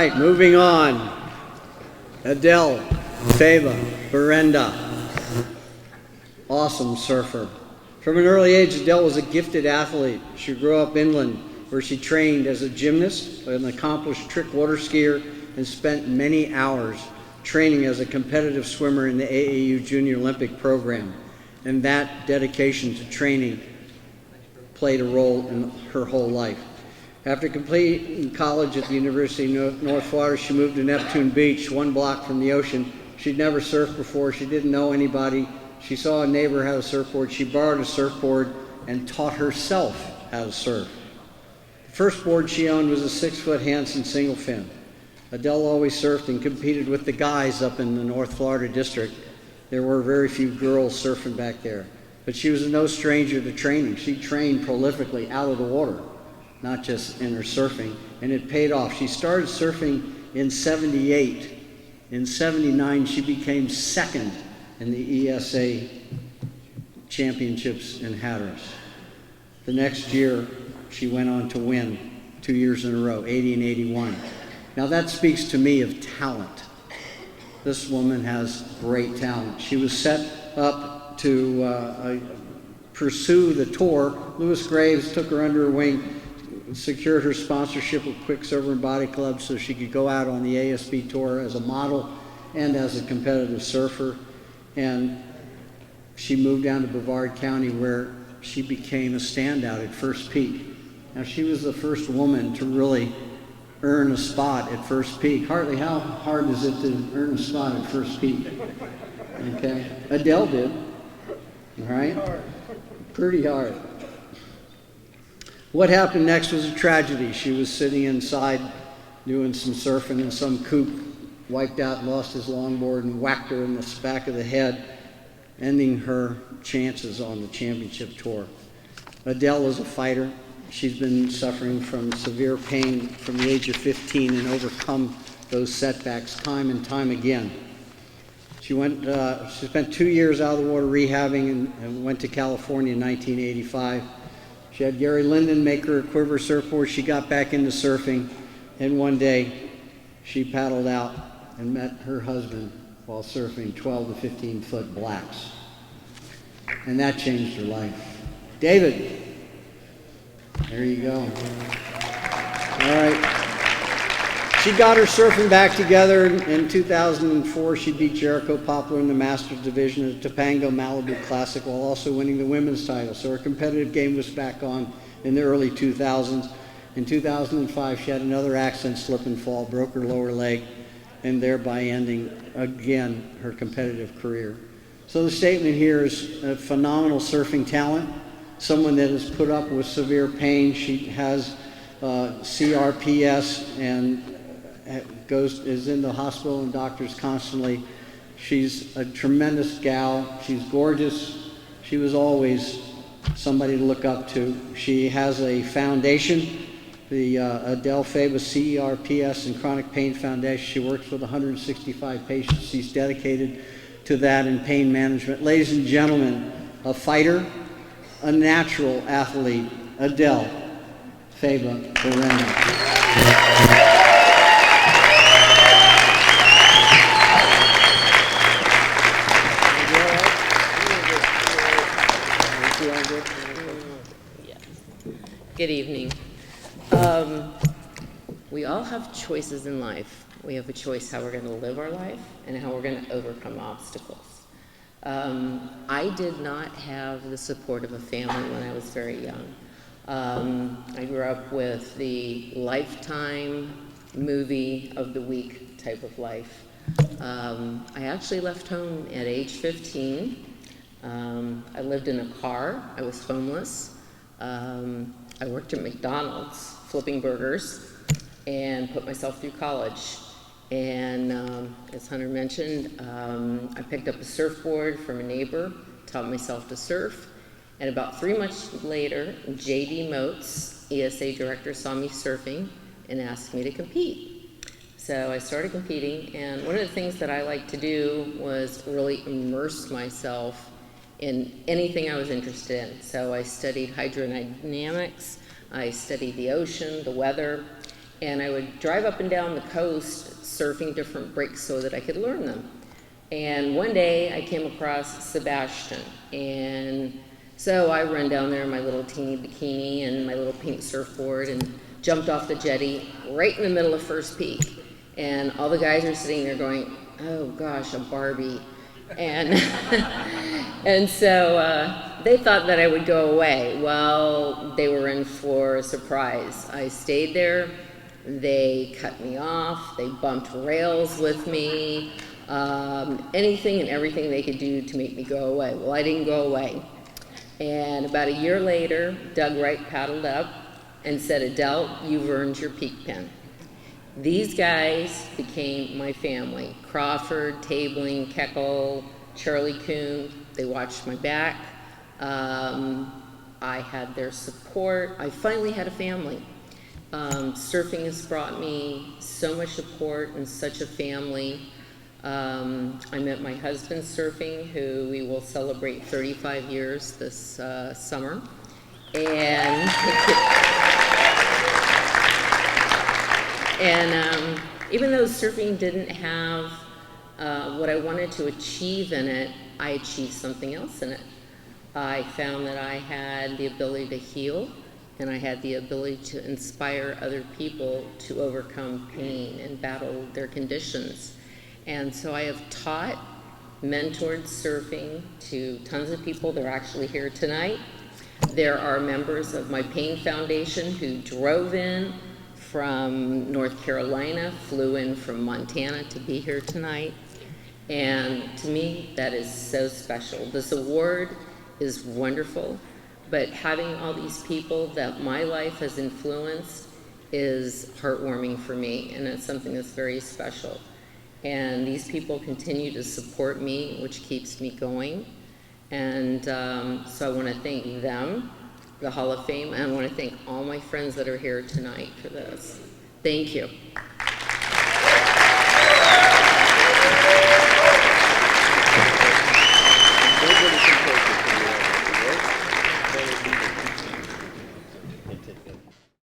right, moving on. Adele, Faba, Berenda, awesome surfer. From an early age, Adele was a gifted athlete. She grew up inland, where she trained as a gymnast, an accomplished trick water skier, and spent many hours training as a competitive swimmer in the AAU Junior Olympic program. And that dedication to training played a role in her whole life. After completing college at the University of North Florida, she moved to Neptune Beach, 1 block from the ocean. She'd never surfed before. She didn't know anybody. She saw a neighbor have a surfboard. She borrowed a surfboard and taught herself how to surf. The first board she owned was a 6-foot Hansen single fin. Adele always surfed and competed with the guys up in the North Florida district. There were very few girls surfing back there. But she was no stranger to training. She trained prolifically out of the water, not just in her surfing, and it paid off. She started surfing in '78. In '79, she became second in the ESA championships in Hatteras. The next year, she went on to win 2 years in a row, '80 and '81. Now that speaks to me of talent. This woman has great talent. She was set up to pursue the tour. Lewis Graves took her under her wing, secured her sponsorship with Quicksilver and Body Club so she could go out on the ASB tour as a model and as a competitive surfer. And she moved down to Brevard County, where she became a standout at First Peak. Now, she was the first woman to really earn a spot at First Peak. Hartley, how hard is it to earn a spot at First Peak? Okay, Adele did, all right? Pretty hard. What happened next was a tragedy. She was sitting inside doing some surfing, and some kook wiped out and lost his longboard and whacked her in the back of the head, ending her chances on the championship tour. Adele is a fighter. She's been suffering from severe pain from the age of 15 and overcome those setbacks time and time again. She spent 2 years out of the water rehabbing and went to California in 1985. She had Gary Linden make her a quiver surfboard. She got back into surfing, and one day she paddled out and met her husband while surfing 12 to 15 foot blacks. And that changed her life. David, there you go. All right. She got her surfing back together in 2004. She beat Jericho Poplar in the Masters division at the Topanga Malibu Classic while also winning the women's title. So her competitive game was back on in the early 2000s. In 2005, she had another accident, slip and fall, broke her lower leg, and thereby ending, again, her competitive career. So the statement here is a phenomenal surfing talent, someone that has put up with severe pain. She has CRPS and is in the hospital and doctors constantly. She's a tremendous gal. She's gorgeous. She was always somebody to look up to. She has a foundation, the Adele Faba CRPS and Chronic Pain Foundation. She works with 165 patients. She's dedicated to that and pain management. Ladies and gentlemen, a fighter, a natural athlete, Adele Faba Berenda. Good evening. We all have choices in life. We have a choice how we're going to live our life and how we're going to overcome obstacles. I did not have the support of a family when I was very young. I grew up with the Lifetime movie of the week type of life. I actually left home at age 15. I lived in a car. I was homeless. I worked at McDonald's flipping burgers and put myself through college. And as Hunter mentioned, I picked up a surfboard from a neighbor, taught myself to surf. And about 3 months later, J.D. Moats, ESA director, saw me surfing and asked me to compete. So I started competing, and one of the things that I liked to do was really immerse myself in anything I was interested in. So I studied hydrodynamics, I studied the ocean, the weather, And I would drive up and down the coast surfing different breaks so that I could learn them. And one day I came across Sebastian, and so I run down there in my little teeny bikini and my little pink surfboard and jumped off the jetty right in the middle of First Peak. And all the guys are sitting there going, oh gosh, a Barbie. And, and so they thought that I would go away. Well, they were in for a surprise. I stayed there. They cut me off. They bumped rails with me. Anything and everything they could do to make me go away. Well, I didn't go away. And about a year later, Doug Wright paddled up and said, Adele, you've earned your peak pin. These guys became my family. Crawford, Tabling, Keckle, Charlie Coon, they watched my back. I had their support. I finally had a family. Surfing has brought me so much support and such a family. I met my husband surfing, who we will celebrate 35 years this summer. And And even though surfing didn't have what I wanted to achieve in it, I achieved something else in it. I found that I had the ability to heal, and I had the ability to inspire other people to overcome pain and battle their conditions. And so I have taught, mentored surfing to tons of people. They're actually here tonight. There are members of my Pain Foundation who drove in from North Carolina, flew in from Montana to be here tonight. And to me, that is so special. This award is wonderful, but having all these people that my life has influenced is heartwarming for me, and it's something that's very special. And these people continue to support me, which keeps me going. And so I want to thank them, the Hall of Fame, and I want to thank all my friends that are here tonight for this. Thank you.